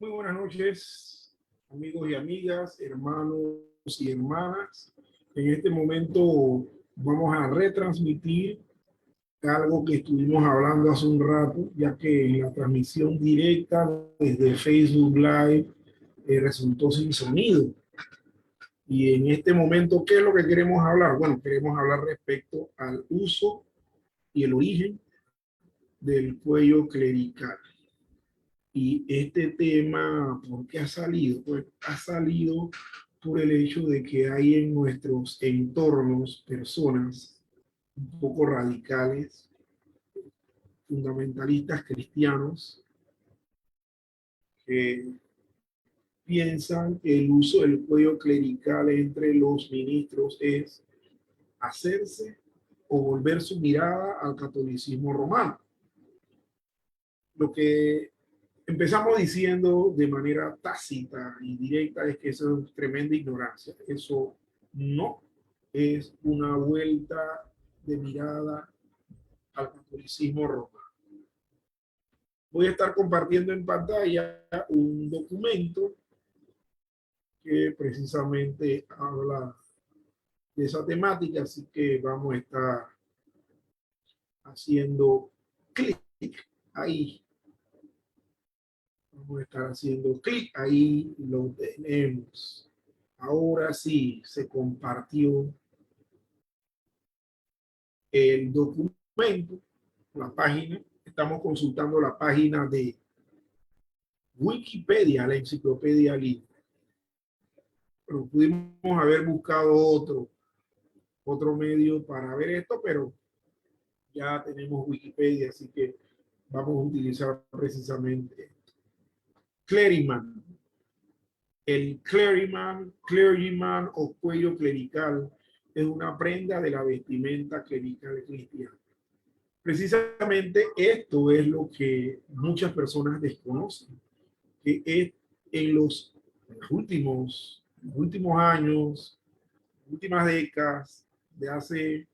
Muy buenas noches, amigos y amigas, hermanos y hermanas. En este momento vamos a retransmitir algo que estuvimos hablando hace un rato, ya que en la transmisión directa desde Facebook Live resultó sin sonido. Y en este momento, ¿qué es lo que queremos hablar? Bueno, queremos hablar respecto al uso y el origen del cuello clerical. Y este tema, ¿por qué ha salido? Pues ha salido por el hecho de que hay en nuestros entornos personas un poco radicales, fundamentalistas cristianos, que piensan que el uso del cuello clerical entre los ministros es hacerse o volver su mirada al catolicismo romano. Lo que empezamos diciendo de manera tácita y directa es que eso es tremenda ignorancia. Eso no es una vuelta de mirada al catolicismo romano. Voy a estar compartiendo en pantalla un documento que precisamente habla de esa temática, así que vamos a estar haciendo clic ahí. Vamos a estar haciendo clic ahí, lo tenemos. Ahora sí, se compartió el documento, la página. Estamos consultando la página de Wikipedia, la enciclopedia libre. Pero pudimos haber buscado otro medio para ver esto, pero ya tenemos Wikipedia, así que vamos a utilizar precisamente Cleriman. El clergyman o cuello clerical es una prenda de la vestimenta clerical cristiana. Precisamente esto es lo que muchas personas desconocen, que es en los últimos años, últimas décadas, de hace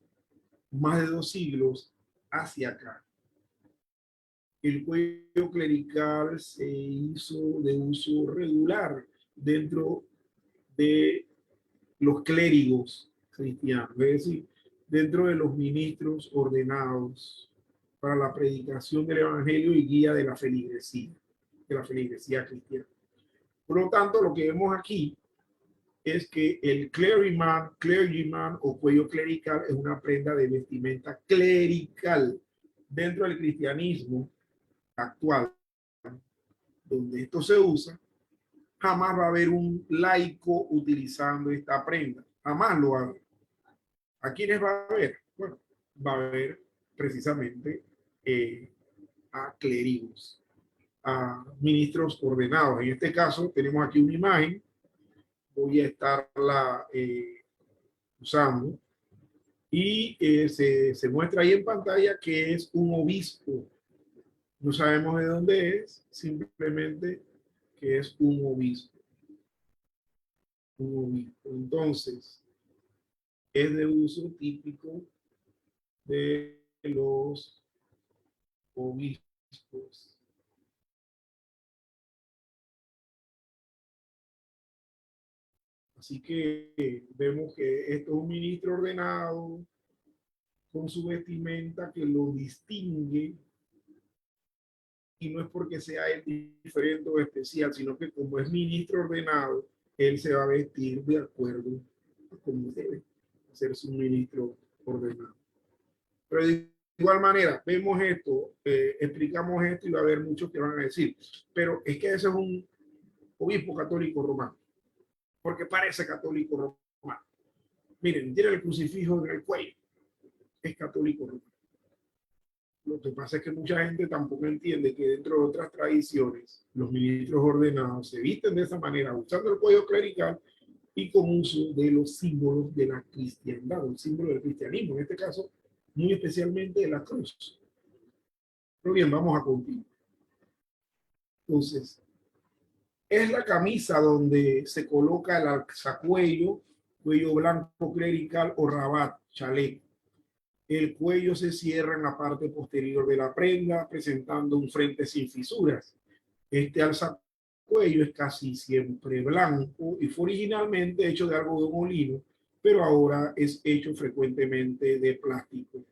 más de 2 siglos hacia acá, el cuello clerical se hizo de uso regular dentro de los clérigos cristianos, es decir, dentro de los ministros ordenados para la predicación del evangelio y guía de la feligresía cristiana. Por lo tanto, lo que vemos aquí es que el clergyman o cuello clerical es una prenda de vestimenta clerical dentro del cristianismo actual, donde esto se usa. Jamás va a haber un laico utilizando esta prenda, jamás lo va a haber. ¿A quiénes va a haber? Bueno, va a haber precisamente a clérigos, a ministros ordenados. En este caso tenemos aquí una imagen, voy a estarla usando, y se muestra ahí en pantalla que es un obispo. No sabemos de dónde es, simplemente que es un obispo. Un obispo. Entonces, es de uso típico de los obispos. Así que vemos que esto es un ministro ordenado con su vestimenta que lo distingue, y no es porque sea él diferente o especial, sino que como es ministro ordenado, él se va a vestir de acuerdo a cómo debe ser su ministro ordenado. Pero de igual manera, vemos esto, explicamos esto y va a haber muchos que van a decir, pero es que ese es un obispo católico romano, porque parece católico romano. Miren, tiene el crucifijo en el cuello, es católico romano. Lo que pasa es que mucha gente tampoco entiende que dentro de otras tradiciones, los ministros ordenados se visten de esa manera, usando el cuello clerical y con uso de los símbolos de la cristiandad, el símbolo del cristianismo, en este caso, muy especialmente de la cruz. Pero bien, vamos a continuar. Entonces, es la camisa donde se coloca el alzacuello, cuello blanco clerical o rabat, chaleco. El cuello se cierra en la parte posterior de la prenda, presentando un frente sin fisuras. Este alzacuello cuello es casi siempre blanco y fue originalmente hecho de algodón o lino, pero ahora es hecho frecuentemente de plástico.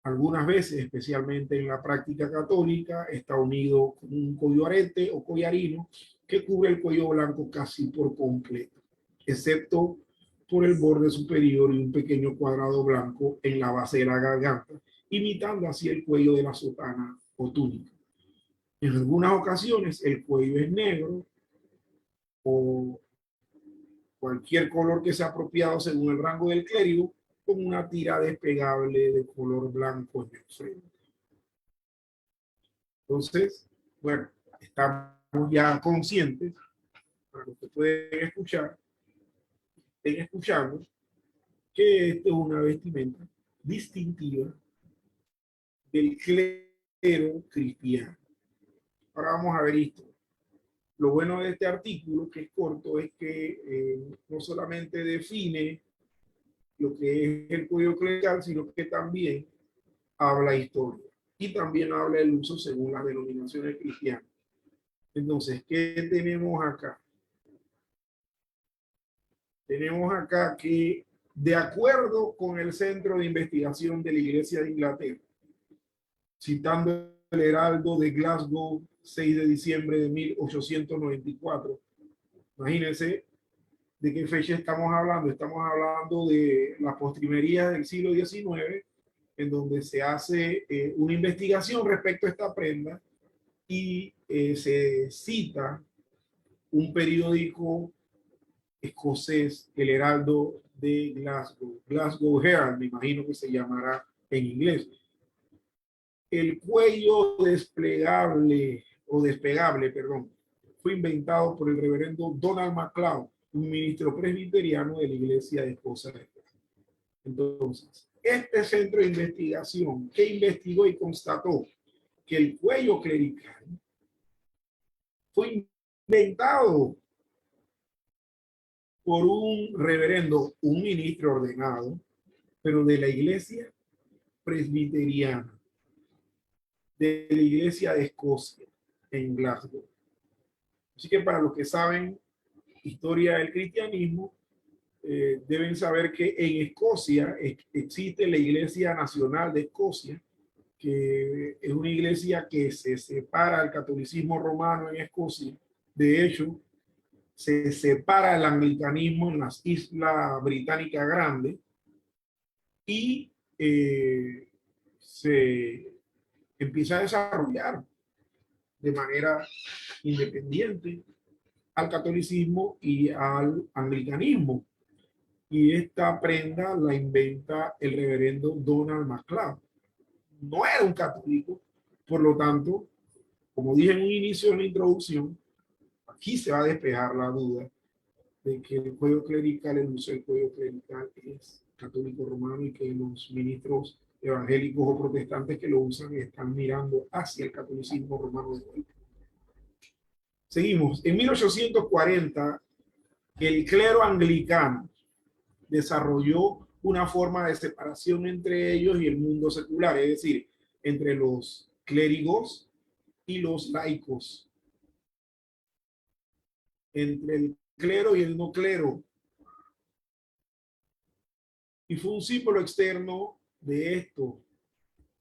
Algunas veces, especialmente en la práctica católica, está unido con un cuello arete o collarino que cubre el cuello blanco casi por completo, excepto por el borde superior y un pequeño cuadrado blanco en la base de la garganta, imitando así el cuello de la sotana o túnica. En algunas ocasiones el cuello es negro o cualquier color que sea apropiado según el rango del clérigo, con una tira despegable de color blanco en el frente. Entonces, bueno, estamos ya conscientes, para los que pueden escuchar, estén escuchando, que esta es una vestimenta distintiva del clero cristiano. Ahora vamos a ver esto. Lo bueno de este artículo, que es corto, es que no solamente define lo que es el cuello clerical, sino que también habla historia y también habla del uso según las denominaciones cristianas. Entonces, ¿qué tenemos acá? Tenemos acá que, de acuerdo con el Centro de Investigación de la Iglesia de Inglaterra, citando el Heraldo de Glasgow, 6 de diciembre de 1894, imagínense de qué fecha estamos hablando. Estamos hablando de las postrimerías del siglo XIX, en donde se hace una investigación respecto a esta prenda y se cita un periódico escocés, el Heraldo de Glasgow, Glasgow Herald, me imagino que se llamará en inglés. El cuello desplegable o despegable, perdón, fue inventado por el reverendo Donald MacLeod, un ministro presbiteriano de la Iglesia de Escocia. Entonces, este centro de investigación que investigó y constató que el cuello clerical fue inventado por un reverendo, un ministro ordenado, pero de la Iglesia presbiteriana, de la Iglesia de Escocia, en Glasgow. Así que para los que saben historia del cristianismo, deben saber que en Escocia existe la Iglesia Nacional de Escocia, que es una iglesia que se separa del catolicismo romano en Escocia. De hecho, se separa el anglicanismo en las Islas Británicas Grandes y se empieza a desarrollar de manera independiente al catolicismo y al anglicanismo. Y esta prenda la inventa el reverendo Donald MacLeod. No era un católico, por lo tanto, como dije en un inicio en la introducción, aquí se va a despejar la duda de que el cuello clerical, el uso del cuello clerical es católico romano y que los ministros evangélicos o protestantes que lo usan están mirando hacia el catolicismo romano de vuelta. Seguimos. En 1840, el clero anglicano desarrolló una forma de separación entre ellos y el mundo secular, es decir, entre los clérigos y los laicos, entre el clero y el no clero. Y fue un símbolo externo de esto.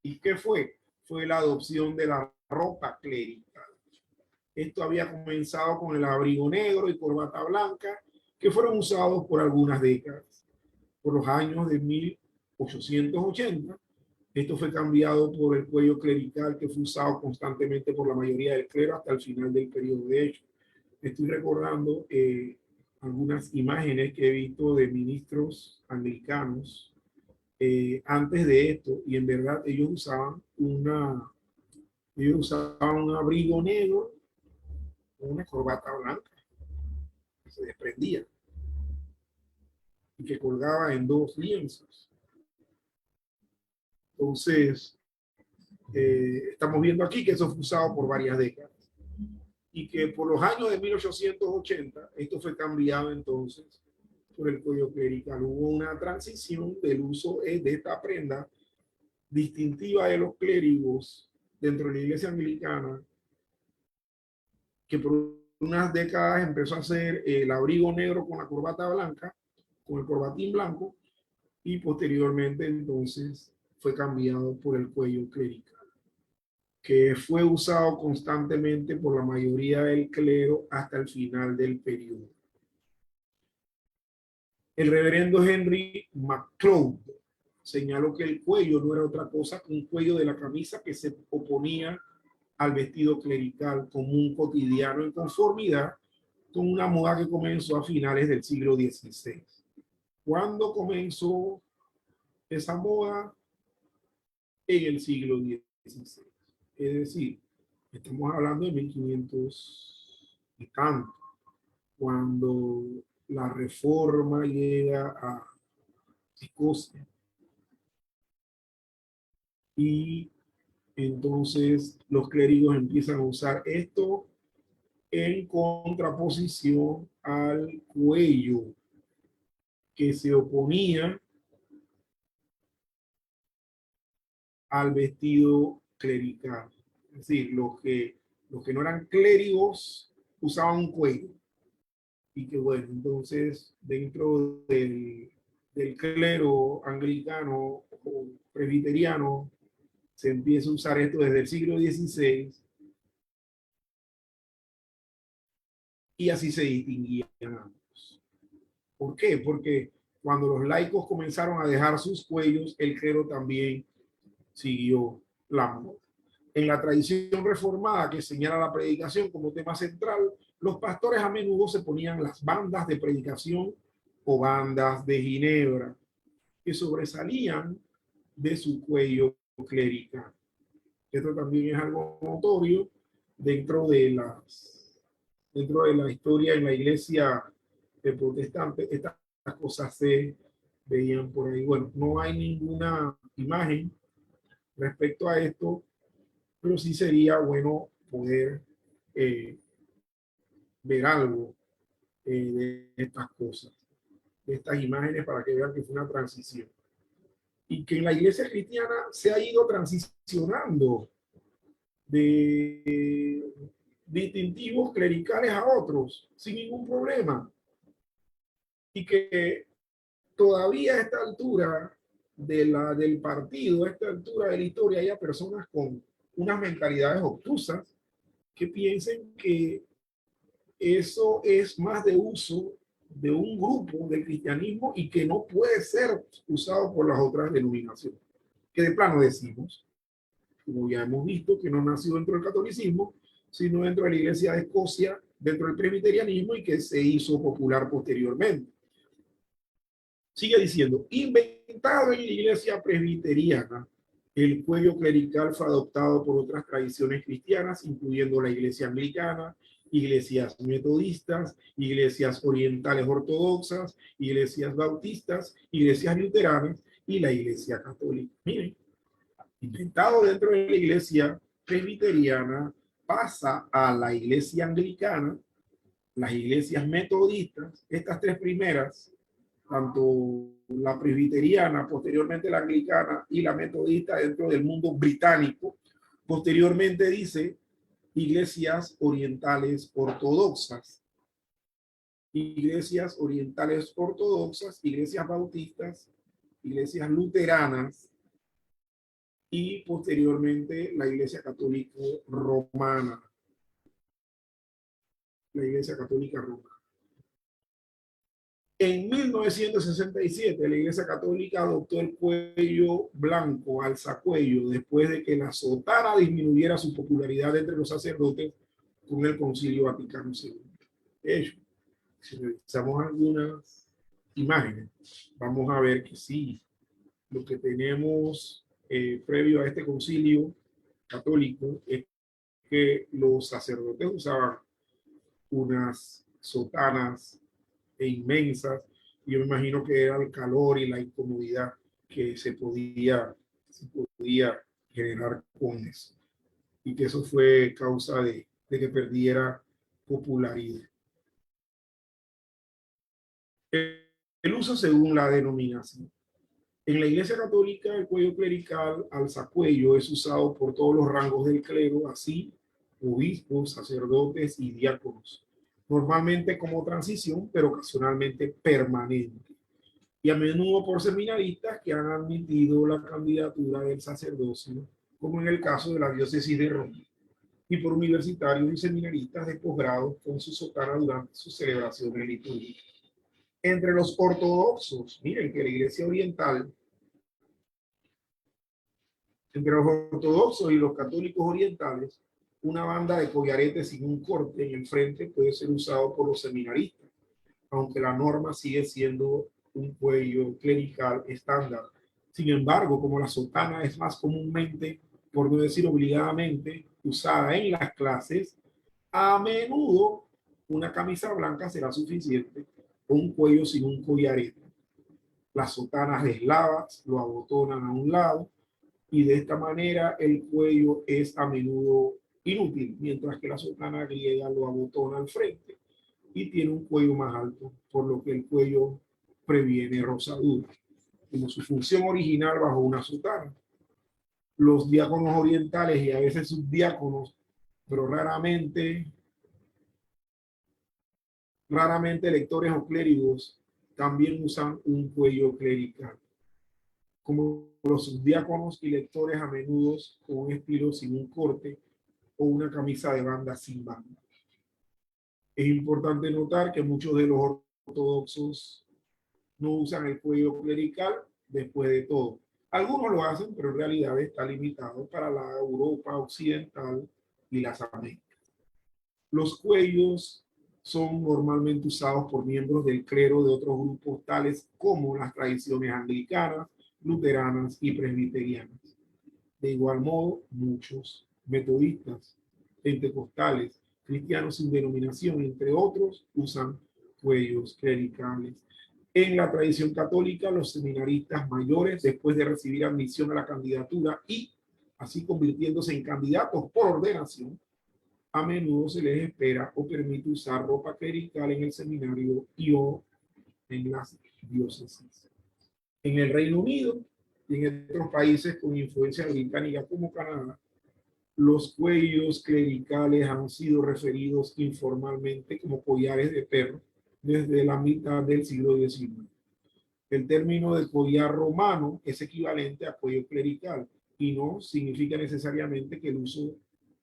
¿Y qué fue? Fue la adopción de la ropa clerical. Esto había comenzado con el abrigo negro y corbata blanca, que fueron usados por algunas décadas. Por los años de 1880, esto fue cambiado por el cuello clerical, que fue usado constantemente por la mayoría del clero hasta el final del periodo. De hecho, estoy recordando algunas imágenes que he visto de ministros anglicanos antes de esto, y en verdad ellos usaban un abrigo negro con una corbata blanca que se desprendía y que colgaba en dos lienzos. Entonces, estamos viendo aquí que eso fue usado por varias décadas y que por los años de 1880 esto fue cambiado entonces por el cuello clerical. Hubo una transición del uso de esta prenda distintiva de los clérigos dentro de la iglesia anglicana que por unas décadas empezó a hacer el abrigo negro con la corbata blanca, con el corbatín blanco, y posteriormente entonces fue cambiado por el cuello clerical, que fue usado constantemente por la mayoría del clero hasta el final del periodo. El reverendo Henry McCloud señaló que el cuello no era otra cosa que un cuello de la camisa que se oponía al vestido clerical común cotidiano en conformidad con una moda que comenzó a finales del siglo XVI. ¿Cuándo comenzó esa moda? En el siglo XVI. Es decir, estamos hablando de 1500 y tanto, cuando la reforma llega a Escocia y entonces los clérigos empiezan a usar esto en contraposición al cuello que se oponía al vestido clerical. Es decir, los que no eran clérigos usaban un cuello. Y que bueno, entonces dentro del clero anglicano o presbiteriano se empieza a usar esto desde el siglo XVI y así se distinguían ambos. ¿Por qué? Porque cuando los laicos comenzaron a dejar sus cuellos, el clero también siguió la moda. En la tradición reformada que señala la predicación como tema central, los pastores a menudo se ponían las bandas de predicación o bandas de ginebra que sobresalían de su cuello clerical. Esto también es algo notorio dentro dentro de la historia en la iglesia protestante. Estas cosas se veían por ahí. Bueno, no hay ninguna imagen respecto a esto, pero sí sería bueno poder eh, ver algo de estas cosas, de estas imágenes, para que vean que fue una transición. Y que en la iglesia cristiana se ha ido transicionando de distintivos clericales a otros sin ningún problema. Y que todavía a esta altura del partido, a esta altura de la historia, haya personas con unas mentalidades obtusas que piensen que eso es más de uso de un grupo del cristianismo y que no puede ser usado por las otras denominaciones. Que de plano decimos, como ya hemos visto, que no nació dentro del catolicismo, sino dentro de la Iglesia de Escocia, dentro del presbiterianismo, y que se hizo popular posteriormente. Sigue diciendo, inventado en la Iglesia presbiteriana, el cuello clerical fue adoptado por otras tradiciones cristianas, incluyendo la Iglesia anglicana, iglesias metodistas, iglesias orientales ortodoxas, iglesias bautistas, iglesias luteranas y la Iglesia católica. Miren, inventado dentro de la Iglesia presbiteriana, pasa a la Iglesia anglicana, las iglesias metodistas, estas tres primeras, tanto la presbiteriana, posteriormente la anglicana y la metodista dentro del mundo británico. Posteriormente dice iglesias orientales ortodoxas, iglesias orientales ortodoxas, iglesias bautistas, iglesias luteranas y posteriormente la Iglesia Católica Romana. La Iglesia Católica Romana. En 1967, la Iglesia Católica adoptó el cuello blanco, alzacuello, después de que la sotana disminuyera su popularidad entre los sacerdotes con el Concilio Vaticano II. De hecho, si revisamos algunas imágenes, vamos a ver que sí, lo que tenemos previo a este concilio católico es que los sacerdotes usaban unas sotanas inmensas, y yo me imagino que era el calor y la incomodidad que se podía generar con eso, y que eso fue causa de que perdiera popularidad. El uso según la denominación. En la Iglesia Católica, el cuello clerical alzacuello es usado por todos los rangos del clero, así obispos, sacerdotes y diáconos, normalmente como transición, pero ocasionalmente permanente, y a menudo por seminaristas que han admitido la candidatura del sacerdocio, como en el caso de la diócesis de Roma, y por universitarios y seminaristas de posgrado con su sotana durante sus celebraciones litúrgicas. Entre los ortodoxos, miren que la Iglesia Oriental, entre los ortodoxos y los católicos orientales, una banda de collaretes sin un corte en el frente puede ser usado por los seminaristas, aunque la norma sigue siendo un cuello clerical estándar. Sin embargo, como la sotana es más comúnmente, por no decir obligadamente, usada en las clases, a menudo una camisa blanca será suficiente o un cuello sin un collarete. Las sotanas eslavas lo abotonan a un lado y de esta manera el cuello es a menudo inútil, mientras que la sotana griega lo abotona al frente y tiene un cuello más alto, por lo que el cuello previene rosadura, como su función original bajo una sotana. Los diáconos orientales y a veces subdiáconos, pero raramente lectores o clérigos, también usan un cuello clerical, como los subdiáconos y lectores a menudo con un estilo sin un corte o una camisa de banda sin banda. Es importante notar que muchos de los ortodoxos no usan el cuello clerical después de todo. Algunos lo hacen, pero en realidad está limitado para la Europa occidental y las Américas. Los cuellos son normalmente usados por miembros del clero de otros grupos tales como las tradiciones anglicanas, luteranas y presbiterianas. De igual modo, muchos metodistas, pentecostales, cristianos sin denominación, entre otros, usan cuellos clericales. En la tradición católica, los seminaristas mayores, después de recibir admisión a la candidatura y así convirtiéndose en candidatos por ordenación, a menudo se les espera o permite usar ropa clerical en el seminario y o en las diócesis. En el Reino Unido y en otros países con influencia británica como Canadá, los cuellos clericales han sido referidos informalmente como collares de perro desde la mitad del siglo XIX. El término de collar romano es equivalente a cuello clerical y no significa necesariamente que el uso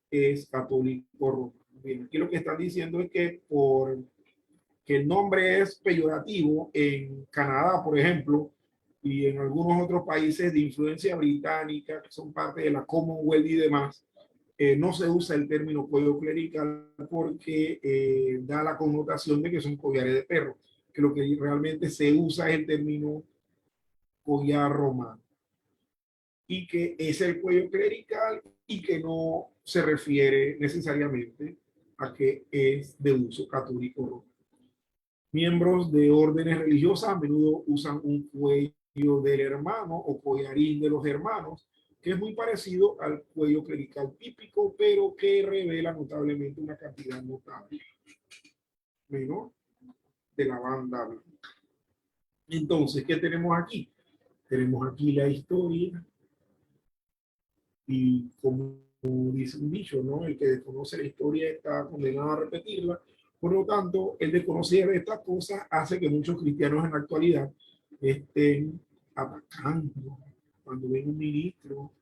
es católico romano. Bien, aquí lo que están diciendo es que por que el nombre es peyorativo en Canadá, por ejemplo, y en algunos otros países de influencia británica, que son parte de la Commonwealth y demás, no se usa el término cuello clerical porque da la connotación de que son collares de perro, que lo que realmente se usa es el término collar romano y que es el cuello clerical y que no se refiere necesariamente a que es de uso católico romano. Miembros de órdenes religiosas a menudo usan un cuello del hermano o collarín de los hermanos, que es muy parecido al cuello clerical típico, pero que revela notablemente una cantidad notable menor de la banda blanca. Entonces, ¿qué tenemos aquí? Tenemos aquí la historia y como dice un dicho, ¿no? El que desconoce la historia está condenado a repetirla. Por lo tanto, el desconocer estas cosas hace que muchos cristianos en la actualidad estén atacando cuando ven un ministro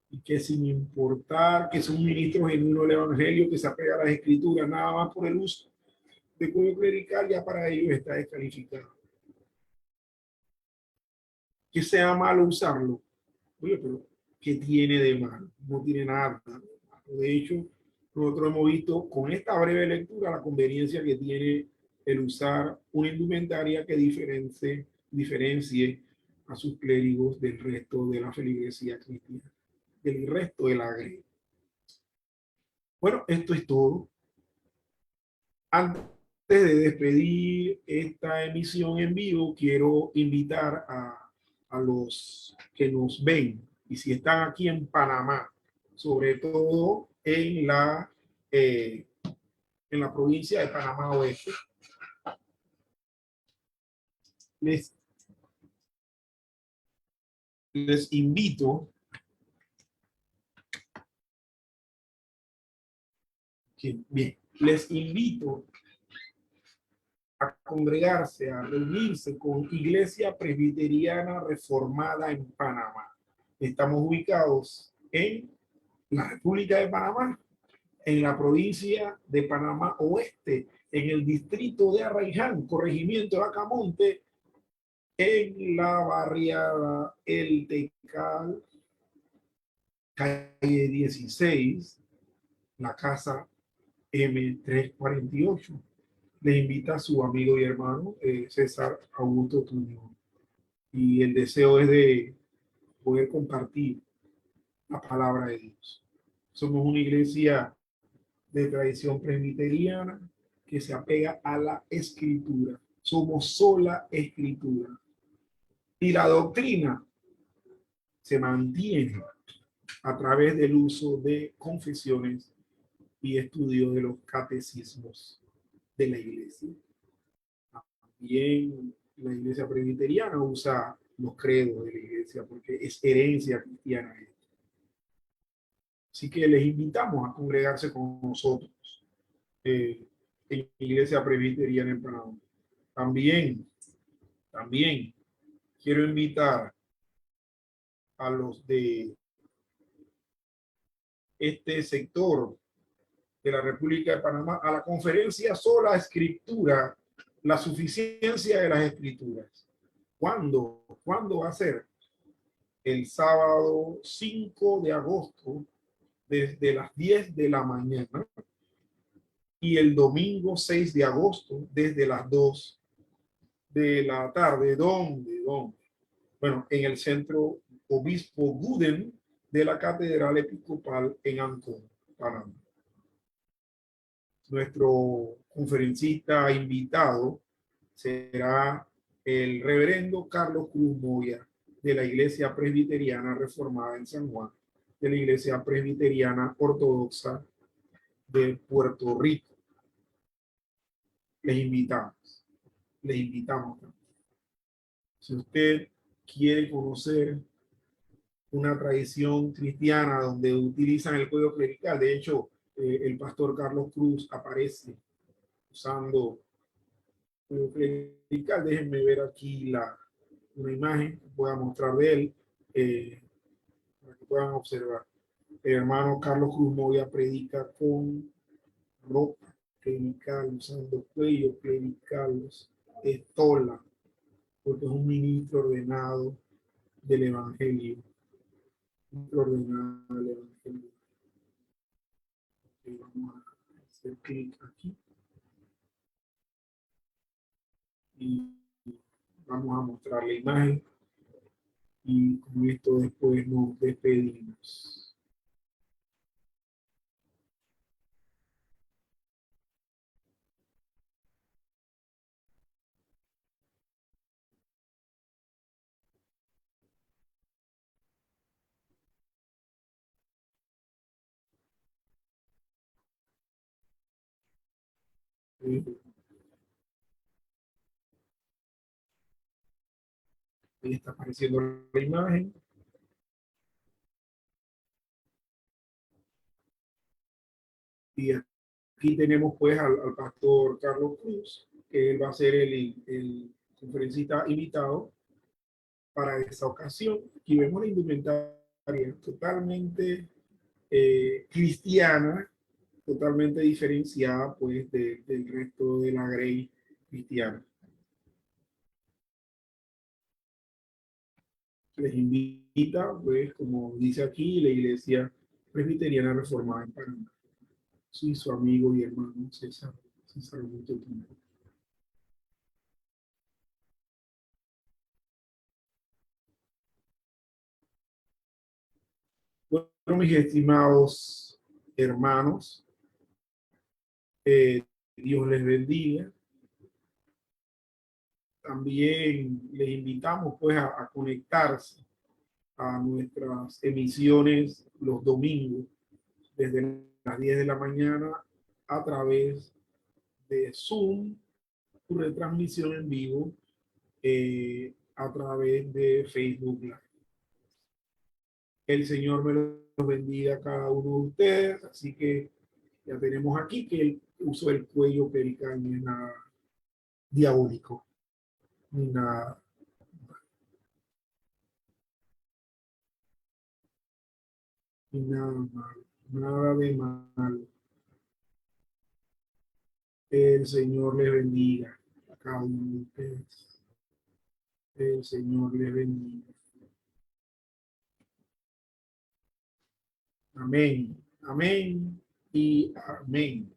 y que sin importar que es un ministro genuino del evangelio que se apega a las escrituras nada más por el uso de cuello clerical, ya para ellos está descalificado. Que sea malo usarlo. Oye, pero ¿qué tiene de malo? No tiene nada de malo. De hecho, nosotros hemos visto con esta breve lectura la conveniencia que tiene el usar una indumentaria que diferencie a sus clérigos del resto de la feligresía cristiana, del resto de la grey. Bueno, esto es todo. Antes de despedir esta emisión en vivo, quiero invitar a los que nos ven y si están aquí en Panamá, sobre todo en la provincia de Panamá Oeste, les, les invito Bien, les invito a congregarse, a reunirse con Iglesia Presbiteriana Reformada en Panamá. Estamos ubicados en la República de Panamá, en la provincia de Panamá Oeste, en el distrito de Arraiján, corregimiento de Acamonte, en la barriada El Tecal, calle 16, la casa M348. Le invita a su amigo y hermano César Augusto Tuñón. Y el deseo es de poder compartir la palabra de Dios. Somos una iglesia de tradición presbiteriana que se apega a la escritura. Somos sola escritura. Y la doctrina se mantiene a través del uso de confesiones y estudio de los catecismos de la iglesia. También la iglesia presbiteriana usa los credos de la iglesia porque es herencia cristiana. Así que les invitamos a congregarse con nosotros en iglesia presbiteriana en Panamá. También quiero invitar a los de este sector de la República de Panamá a la conferencia Sola Escritura, la suficiencia de las escrituras. ¿Cuándo? ¿Cuándo va a ser? El sábado 5 de agosto desde las 10 de la mañana y el domingo 6 de agosto desde las 2 de la tarde. ¿Dónde? Bueno, en el centro Obispo Guden de la Catedral Episcopal en Ancón, Panamá. Nuestro conferencista invitado será el reverendo Carlos Cruz Moya de la Iglesia Presbiteriana Reformada en San Juan, de la Iglesia Presbiteriana Ortodoxa de Puerto Rico. Les invitamos, les invitamos. Si usted quiere conocer una tradición cristiana donde utilizan el código clerical, de hecho, el pastor Carlos Cruz aparece usando el código clerical. Déjenme ver aquí una imagen que pueda mostrar de él para que puedan observar. El hermano Carlos Cruz Moya predica con ropa clerical, usando cuello clerical, estola, porque es un ministro ordenado del Evangelio. Ordenado del Evangelio. Y vamos a hacer clic aquí y vamos a mostrar la imagen y con esto después nos despedimos. Ahí está apareciendo la imagen. Y aquí tenemos pues al pastor Carlos Cruz, que él va a ser el conferencista invitado para esta ocasión. Aquí vemos la indumentaria totalmente cristiana, totalmente diferenciada pues del resto de la grey cristiana. Les invita, pues, como dice aquí, la Iglesia Presbiteriana Reformada en Panamá. Sí, su amigo y hermano César Augusto Tuñón. Bueno, mis estimados hermanos, Dios les bendiga. También les invitamos pues a conectarse a nuestras emisiones los domingos desde las 10 de la mañana a través de Zoom, su retransmisión en vivo a través de Facebook Live. El Señor me los bendiga a cada uno de ustedes, así que Ya tenemos aquí que el uso del cuello clerical no es nada diabólico, ni nada, ni nada malo, nada de malo. El Señor les bendiga a cada uno de ustedes. El Señor les bendiga. Amén, amén y amén.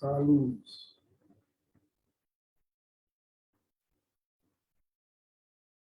Saludos.